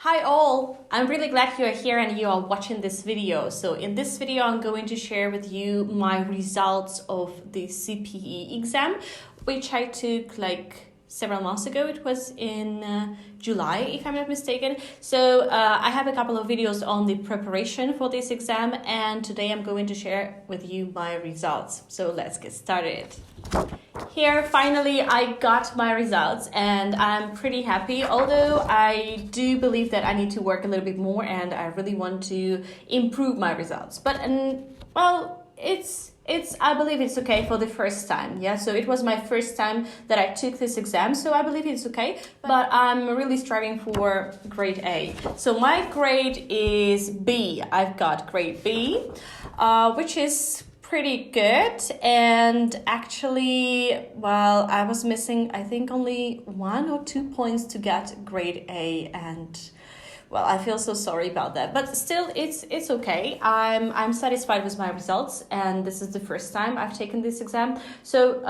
Hi all! I'm really glad you're here and you are watching this video. So in this video, I'm going to share with you my results of the CPE exam, which I took like several months ago. It was in July, if I'm not mistaken. So I have a couple of videos on the preparation for this exam, and today I'm going to share with you my results. So let's get started. Here, finally, I got my results and I'm pretty happy, although I do believe that I need to work a little bit more and I really want to improve my results. But, well, I believe it's okay for the first time, yeah? So it was my first time that I took this exam, so I believe it's okay, but I'm really striving for grade A. So my grade is B. I've got grade B, which is pretty good, and actually, well, I was missing, I think, only 1 or 2 points to get grade A, and well, I feel so sorry about that, but still, it's okay. I'm satisfied with my results, and this is the first time I've taken this exam. So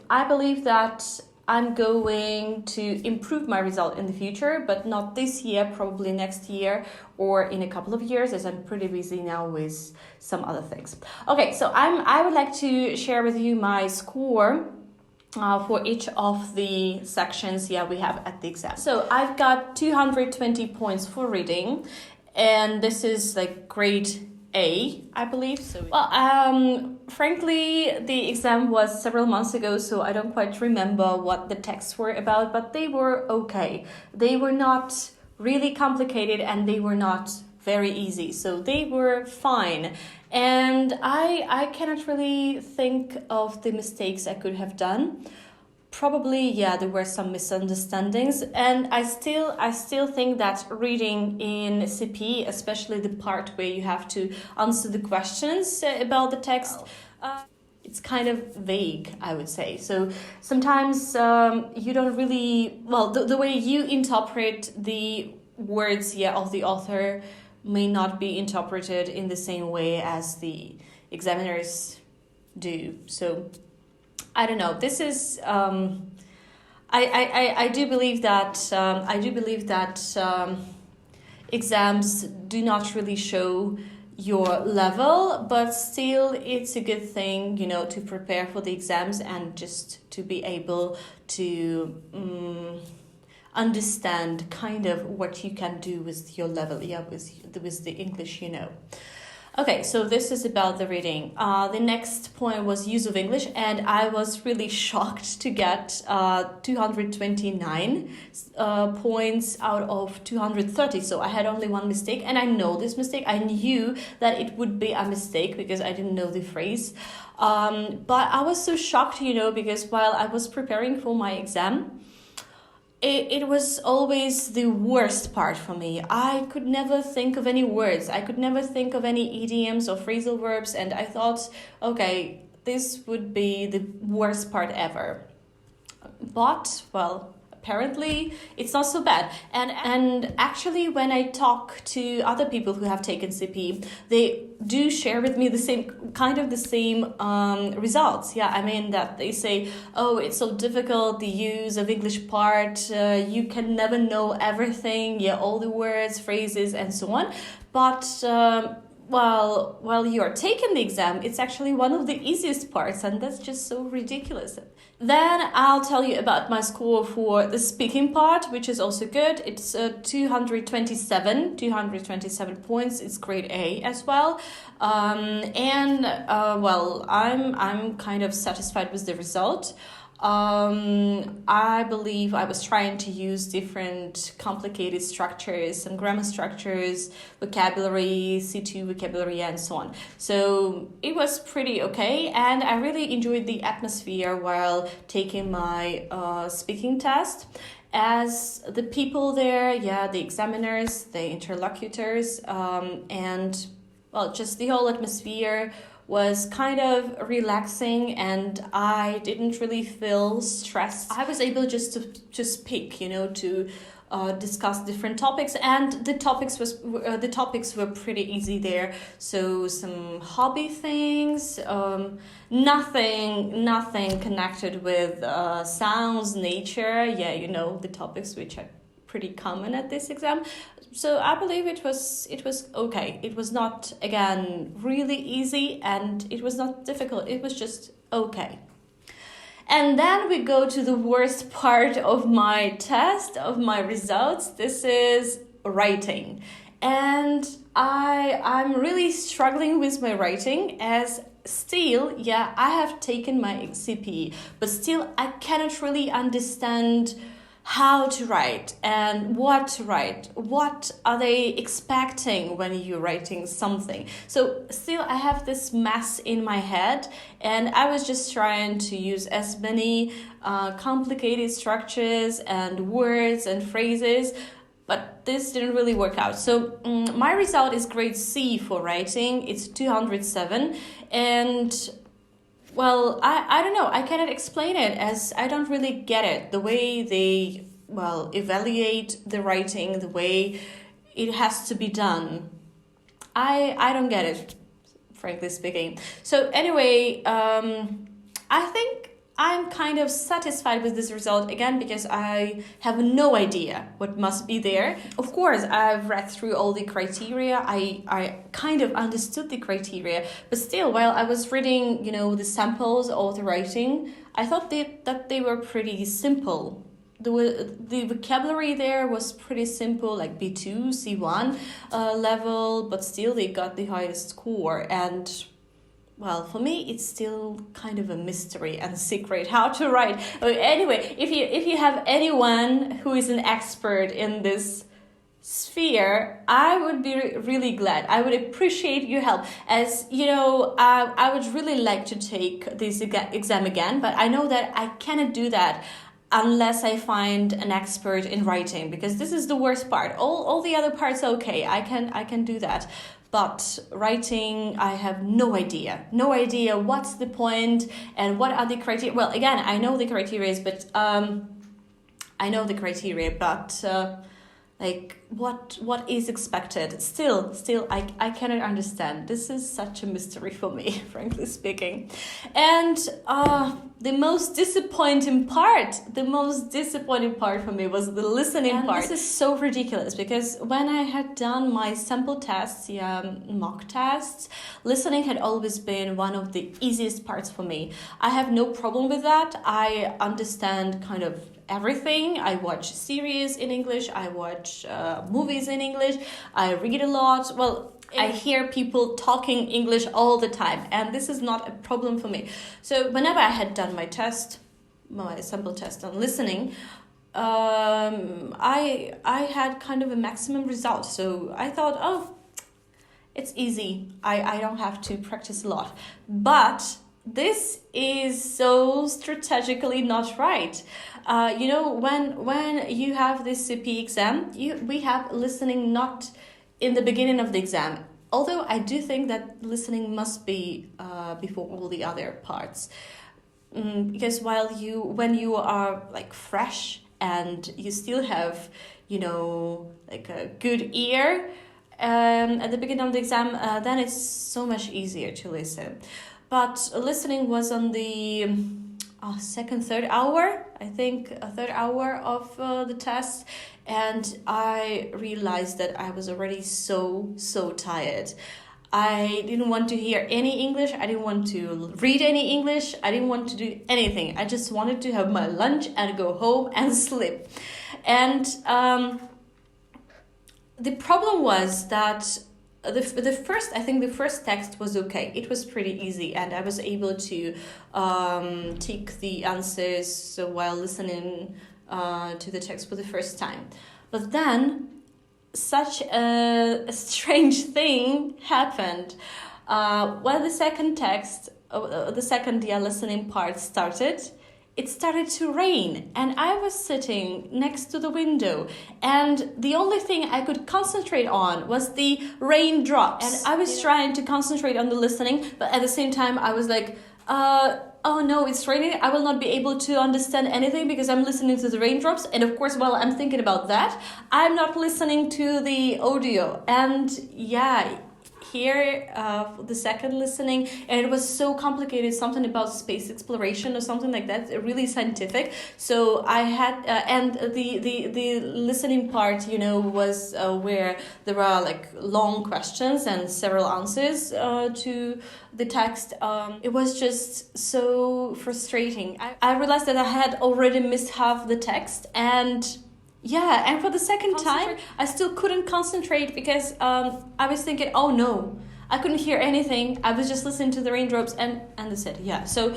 I believe that I'm going to improve my result in the future, but not this year, probably next year or in a couple of years, as I'm pretty busy now with some other things. Okay, so I would like to share with you my score for each of the sections we have at the exam. So I've got 220 points for reading, and this is like grade A, I believe. So, well, frankly, the exam was several months ago, so I don't quite remember what the texts were about, but they were okay. They were not really complicated and they were not very easy, so they were fine. And I cannot really think of the mistakes I could have done. Probably, there were some misunderstandings, and I still think that reading in CPE, especially the part where you have to answer the questions about the text, it's kind of vague, I would say. So sometimes you don't really, well, the way you interpret the words of the author may not be interpreted in the same way as the examiners do. So I don't know. This is I do believe that exams do not really show your level, but still it's a good thing, to prepare for the exams and just to be able to understand kind of what you can do with your level, with the English, Okay, so this is about the reading. The next point was use of English, and I was really shocked to get 229 points out of 230. So I had only one mistake, and I know this mistake. I knew that it would be a mistake because I didn't know the phrase. But I was so shocked, because while I was preparing for my exam, it was always the worst part for me. I could never think of any words. I could never think of any idioms or phrasal verbs. And I thought, okay, this would be the worst part ever. But, well, apparently it's not so bad. And actually, when I talk to other people who have taken CPE, they do share with me the same results. I mean that they say, oh, it's so difficult, the use of English part, you can never know everything, all the words, phrases, and so on. But while you're taking the exam, it's actually one of the easiest parts, and that's just so ridiculous. Then I'll tell you about my score for the speaking part, which is also good. It's 227 points. It's grade A as well. Well, I'm kind of satisfied with the result. I believe I was trying to use different complicated structures and grammar structures, vocabulary, C2 vocabulary, and so on. So it was pretty okay, and I really enjoyed the atmosphere while taking my speaking test. As the people there, the examiners, the interlocutors, and well, just the whole atmosphere was kind of relaxing, and I didn't really feel stressed. I was able just to speak, to discuss different topics, and the topics were pretty easy there. So some hobby things, nothing connected with sounds, nature. The topics which I pretty common at this exam. So I believe it was okay. It was not, again, really easy, and it was not difficult. It was just okay. And then we go to the worst part of my test, of my results. This is writing. And I'm really struggling with my writing, as still, yeah, I have taken my CPE, but still I cannot really understand how to write and what to write. What are they expecting when you're writing something? So still I have this mess in my head, and I was just trying to use as many complicated structures and words and phrases, but this didn't really work out. So my result is grade C for writing. It's 207, and well, I don't know. I cannot explain it, as I don't really get it. The way they, well, evaluate the writing, the way it has to be done. I don't get it, frankly speaking. So anyway, I think I'm kind of satisfied with this result, again, because I have no idea what must be there. Of course, I've read through all the criteria. I kind of understood the criteria, but still, while I was reading, the samples of the writing, I thought that they were pretty simple. The vocabulary there was pretty simple, like B2, C1 level, but still they got the highest score. And well, for me, it's still kind of a mystery and secret how to write. Anyway, if you have anyone who is an expert in this sphere, I would be really glad. I would appreciate your help. As you know, I would really like to take this exam again, but I know that I cannot do that unless I find an expert in writing, because this is the worst part. All the other parts are okay. I can do that. But writing, I have no idea what's the point and what are the criteria. Well, again, I know the criteria, but like what is expected? Still, I cannot understand. This is such a mystery for me, frankly speaking. And the most disappointing part for me was the listening part. This is so ridiculous, because when I had done my sample tests, mock tests, listening had always been one of the easiest parts for me. I have no problem with that. I understand kind of everything. I watch series in English, I watch movies in English, I read a lot. Well, I hear people talking English all the time, and this is not a problem for me. So whenever I had done my sample test on listening, I had kind of a maximum result. So I thought, oh, it's easy. I don't have to practice a lot. But this is so strategically not right. When you have this CPE exam, we have listening not in the beginning of the exam. Although I do think that listening must be before all the other parts. Because when you are like fresh and you still have, like a good ear at the beginning of the exam, then it's so much easier to listen. But listening was on the third hour, I think, a third hour of the test. And I realized that I was already so tired. I didn't want to hear any English. I didn't want to read any English. I didn't want to do anything. I just wanted to have my lunch and go home and sleep. And the problem was that the first text was okay. It was pretty easy, and I was able to take the answers while listening to the text for the first time. But then such a strange thing happened. When the second listening part started, it started to rain, and I was sitting next to the window, and the only thing I could concentrate on was the raindrops. And I was trying to concentrate on the listening, but at the same time I was like, oh no, it's raining. I will not be able to understand anything because I'm listening to the raindrops. And of course, while I'm thinking about that, I'm not listening to the audio. And yeah, here the second listening, and it was so complicated, something about space exploration or something like that, really scientific. So I had and the listening part, you know, was where there are like long questions and several answers to the text. It was just so frustrating. I realized that I had already missed half the text, and yeah, and for the second time, I still couldn't concentrate because I was thinking, oh no, I couldn't hear anything. I was just listening to the raindrops and that's it. Yeah, so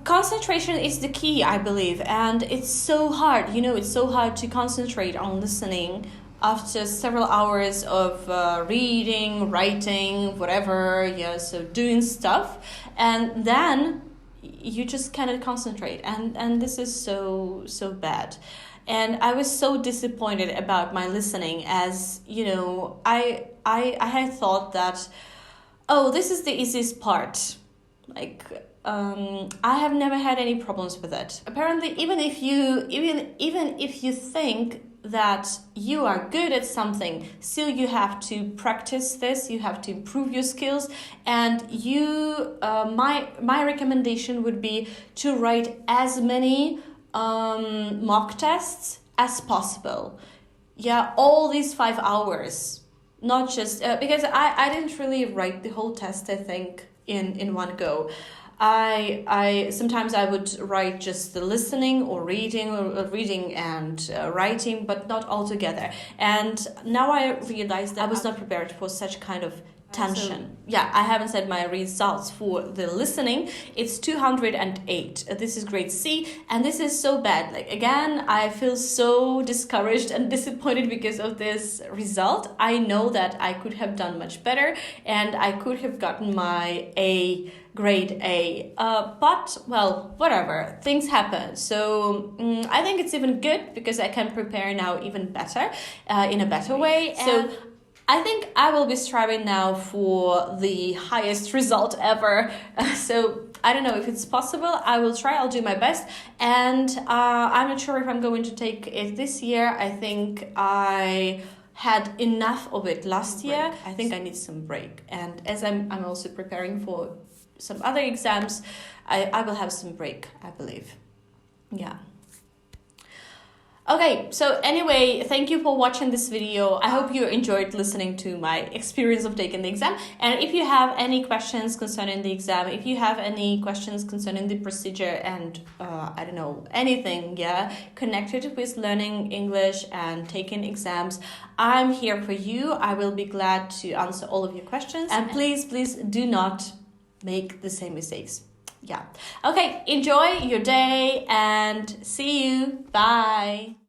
concentration is the key, I believe. And it's so hard, you know, it's so hard to concentrate on listening after several hours of reading, writing, whatever, yeah, so doing stuff. And then you just cannot concentrate. And this is so bad. And I was so disappointed about my listening, as, you know, I had thought that, oh, this is the easiest part. Like, I have never had any problems with it. Apparently, even if you think that you are good at something, still you have to practice this, you have to improve your skills, and my recommendation would be to write as many mock tests as possible. Yeah, all these 5 hours, not just because I didn't really write the whole test, I think, in one go. I sometimes I would write just the listening or reading and writing, but not all together. And now I realized that I was not prepared for such kind of tension. So, yeah, I haven't said my results for the listening. It's 208. This is grade C, and this is so bad. Like, again, I feel so discouraged and disappointed because of this result. I know that I could have done much better, and I could have gotten my grade A. But, well, whatever. Things happen. So I think it's even good because I can prepare now even better, in a better way. So I think I will be striving now for the highest result ever. So I don't know if it's possible. I will try. I'll do my best. And I'm not sure if I'm going to take it this year. I think I had enough of it last year. I think I need some break. And as I'm also preparing for some other exams, I will have some break, I believe. Yeah. Okay, so anyway, thank you for watching this video. I hope you enjoyed listening to my experience of taking the exam. And if you have any questions concerning the exam, if you have any questions concerning the procedure and, I don't know, anything, yeah, connected with learning English and taking exams, I'm here for you. I will be glad to answer all of your questions. And please do not make the same mistakes. Yeah. Okay, enjoy your day and see you. Bye.